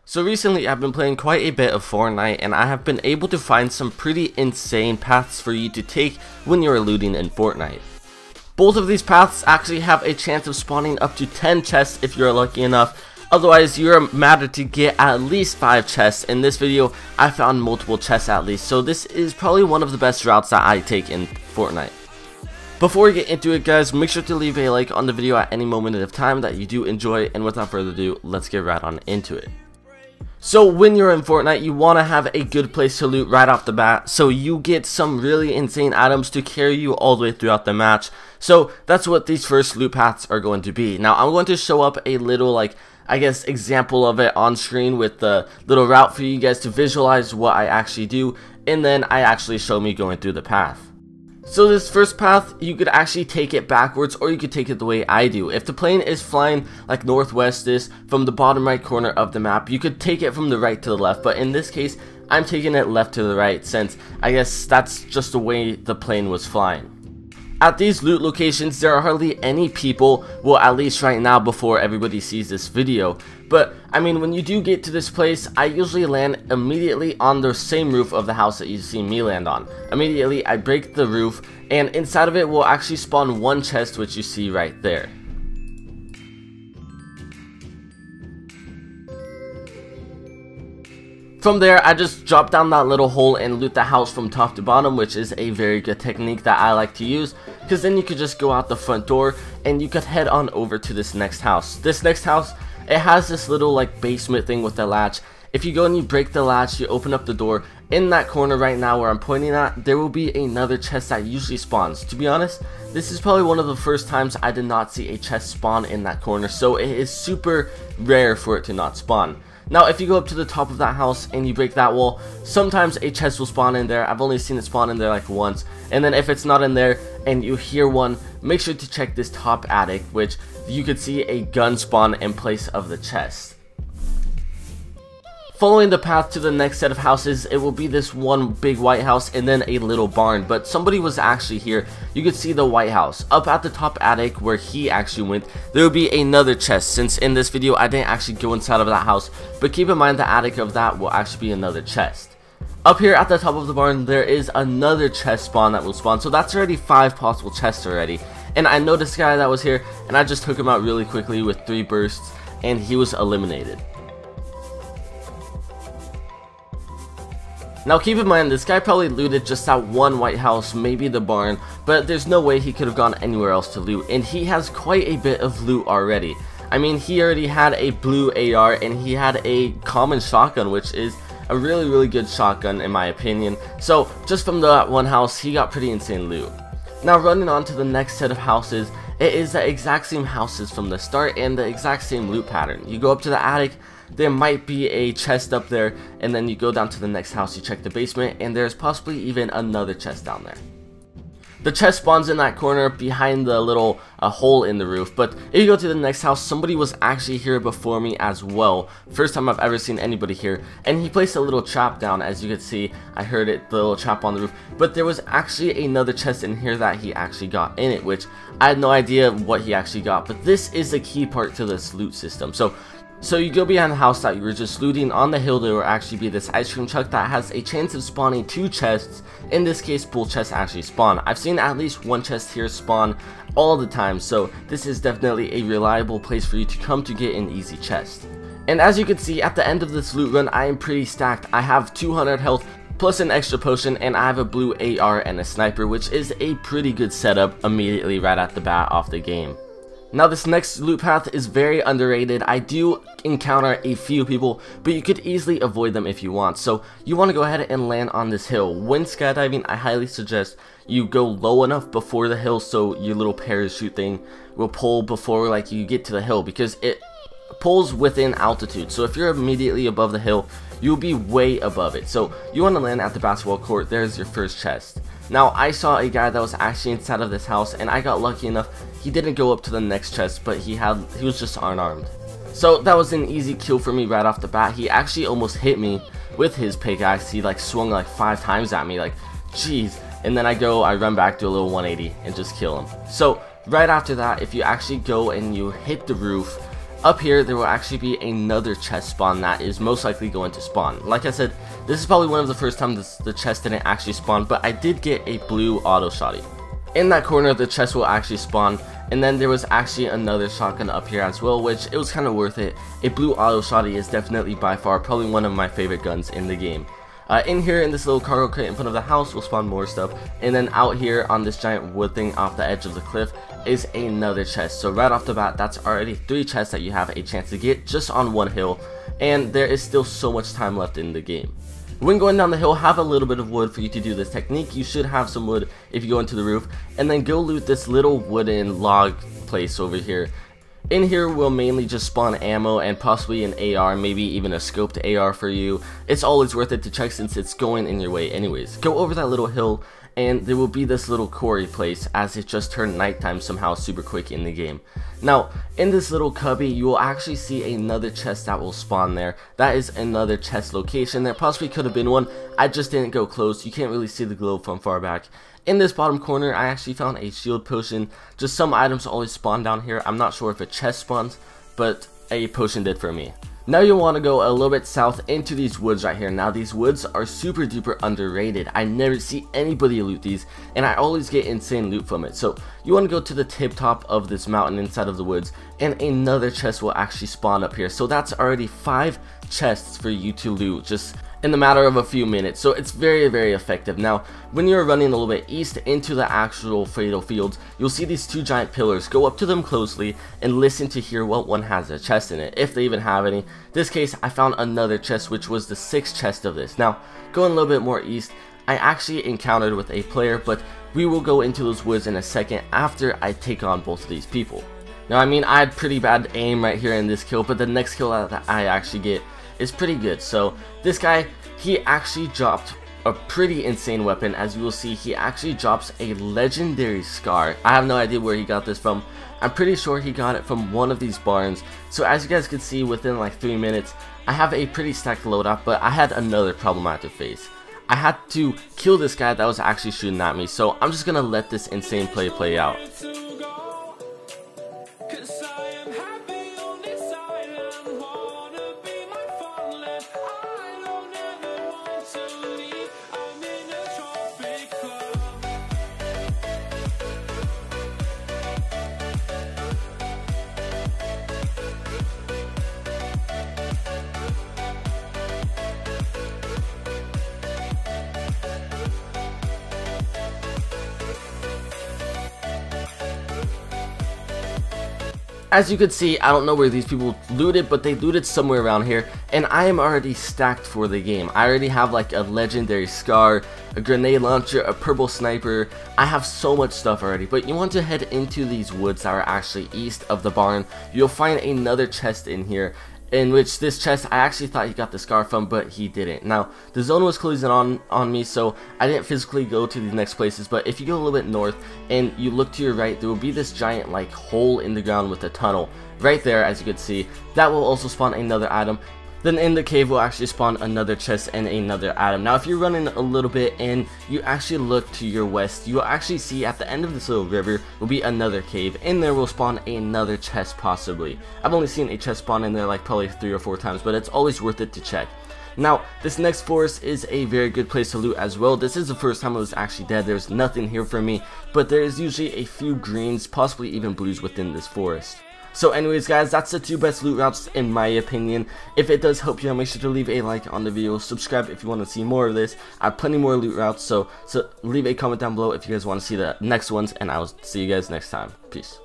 So recently I've been playing quite a bit of Fortnite, and I have been able to find some pretty insane paths for you to take when you're looting in Fortnite. Both of these paths actually have a chance of spawning up to 10 chests if you're lucky enough. Otherwise, you're mattered to get at least 5 chests. In this video, I found multiple chests at least, so this is probably one of the best routes that I take in Fortnite. Before we get into it, guys, make sure to leave a like on the video at any moment of time that you do enjoy, and without further ado, let's get right on into it. So when you're in Fortnite, you want to have a good place to loot right off the bat, so you get some really insane items to carry you all the way throughout the match. So that's what these first loot paths are going to be. Now I'm going to show up a little, I guess, example of it on screen with the little route for you guys to visualize what I actually do, and then I actually show me going through the path. So this first path, you could actually take it backwards, or you could take it the way I do. If the plane is flying like northwest is from the bottom right corner of the map, you could take it from the right to the left, but in this case I'm taking it left to the right, since I guess that's just the way the plane was flying. At these loot locations, there are hardly any people, well, at least right now before everybody sees this video. But, I mean, when you do get to this place, I usually land immediately on the same roof of the house that you see me land on. Immediately, I break the roof, and inside of it will actually spawn one chest, which you see right there. From there, I just drop down that little hole and loot the house from top to bottom, which is a very good technique that I like to use, because then you could just go out the front door and you could head on over to this next house. This next house, it has this little basement thing with the latch. If you go and you break the latch, you open up the door, in that corner right now where I'm pointing at, there will be another chest that usually spawns. To be honest, this is probably one of the first times I did not see a chest spawn in that corner, so it is super rare for it to not spawn. Now, if you go up to the top of that house and you break that wall, sometimes a chest will spawn in there. I've only seen it spawn in there once. And then if it's not in there and you hear one, make sure to check this top attic, which you could see a gun spawn in place of the chest. Following the path to the next set of houses, it will be this one big white house and then a little barn, but somebody was actually here. You could see the white house. Up at the top attic where he actually went, there will be another chest, since in this video I didn't actually go inside of that house, but keep in mind the attic of that will actually be another chest. Up here at the top of the barn, there is another chest spawn that will spawn, so that's already 5 possible chests already. And I know this guy that was here, and I just took him out really quickly with 3 bursts, and he was eliminated. Now keep in mind, this guy probably looted just that one white house, maybe the barn, but there's no way he could have gone anywhere else to loot, and he has quite a bit of loot already. I mean, he already had a blue AR, and he had a common shotgun, which is a really good shotgun in my opinion. So just from that one house, he got pretty insane loot. Now running on to the next set of houses, it is the exact same houses from the start and the exact same loot pattern. You go up to the attic, there might be a chest up there, and then you go down to the next house, you check the basement, and there's possibly even another chest down there. The chest spawns in that corner behind the little hole in the roof, but if you go to the next house, somebody was actually here before me as well. First time I've ever seen anybody here, and he placed a little trap down. As you can see, I heard it, the little trap on the roof, but there was actually another chest in here that he actually got in it, which I had no idea what he actually got, but this is the key part to this loot system. So you go behind the house that you were just looting. On the hill there will actually be this ice cream truck that has a chance of spawning 2 chests. In this case, both chests actually spawn. I've seen at least 1 chest here spawn all the time, so this is definitely a reliable place for you to come to get an easy chest. And as you can see, at the end of this loot run, I am pretty stacked. I have 200 health plus an extra potion, and I have a blue AR and a sniper, which is a pretty good setup immediately right at the bat off the game. Now this next loot path is very underrated. I do encounter a few people, but you could easily avoid them if you want. So you want to go ahead and land on this hill. When skydiving, I highly suggest you go low enough before the hill so your little parachute thing will pull before you get to the hill, because it pulls within altitude. So if you're immediately above the hill, you'll be way above it. So you want to land at the basketball court. There's your first chest. Now I saw a guy that was actually inside of this house, and I got lucky enough. He didn't go up to the next chest, but he was just unarmed. So that was an easy kill for me right off the bat. He actually almost hit me with his pickaxe. He swung 5 times at me, jeez. And then I run back, do a little 180 and just kill him. So right after that, if you actually go and you hit the roof, Up here, there will actually be another chest spawn that is most likely going to spawn. Like I said, this is probably one of the first times the chest didn't actually spawn, but I did get a blue auto shotty. In that corner, the chest will actually spawn, and then there was actually another shotgun up here as well, which it was kind of worth it. A blue auto shotty is definitely by far probably one of my favorite guns in the game. In here, in this little cargo crate in front of the house, will spawn more stuff, and then out here on this giant wood thing off the edge of the cliff is another chest. So right off the bat, that's already 3 chests that you have a chance to get just on one hill, and there is still so much time left in the game. When going down the hill, have a little bit of wood for you to do this technique. You should have some wood if you go into the roof, and then go loot this little wooden log place over here. In here will mainly just spawn ammo and possibly an AR, maybe even a scoped AR for you. It's always worth it to check since it's going in your way anyways. Go over that little hill and there will be this little quarry place as it just turned nighttime somehow super quick in the game. Now, in this little cubby, you will actually see another chest that will spawn there. That is another chest location. There possibly could have been one. I just didn't go close. You can't really see the globe from far back. In this bottom corner, I actually found a shield potion. Just some items always spawn down here. I'm not sure if a chest spawns, but a potion did for me. Now you'll want to go a little bit south into these woods right here. Now these woods are super duper underrated. I never see anybody loot these, and I always get insane loot from it. So you want to go to the tip top of this mountain inside of the woods, and another chest will actually spawn up here. So that's already 5 chests for you to loot just in the matter of a few minutes, so it's very, very effective. Now, when you're running a little bit east into the actual fatal fields, you'll see these 2 giant pillars. Go up to them closely and listen to hear what one has a chest in it, if they even have any. In this case, I found another chest, which was the 6th chest of this. Now, going a little bit more east, I actually encountered with a player, but we will go into those woods in a second after I take on both of these people. Now, I mean, I had pretty bad aim right here in this kill, but the next kill that I actually get is pretty good. So this guy, he actually dropped a pretty insane weapon. As you will see, he actually drops a legendary scar. I have no idea where he got this from. I'm pretty sure he got it from one of these barns. So as you guys can see, within like 3 minutes, I have a pretty stacked loadout, but I had another problem I had to face. I had to kill this guy that was actually shooting at me, so I'm just gonna let this insane play out. As you can see, I don't know where these people looted, but they looted somewhere around here, and I am already stacked for the game. I already have like a legendary scar, a grenade launcher, a purple sniper. I have so much stuff already, but you want to head into these woods that are actually east of the barn. You'll find another chest in here, in which this chest I actually thought he got the scar from, but he didn't. Now the zone was closing on me, so I didn't physically go to these next places, but if you go a little bit north and you look to your right, there will be this giant like hole in the ground with a tunnel right there. As you can see, that will also spawn another item. Then in the cave will actually spawn another chest and another item. Now if you're running a little bit and you actually look to your west, you will actually see at the end of this little river will be another cave. In there will spawn another chest possibly. I've only seen a chest spawn in there like probably 3 or 4 times, but it's always worth it to check. Now this next forest is a very good place to loot as well. This is the first time I was actually dead. There's nothing here for me, but there is usually a few greens, possibly even blues within this forest. So anyways guys, that's the 2 best loot routes in my opinion. If it does help you out, make sure to leave a like on the video, subscribe if you want to see more of this. I have plenty more loot routes, so leave a comment down below if you guys want to see the next ones, and I will see you guys next time. Peace.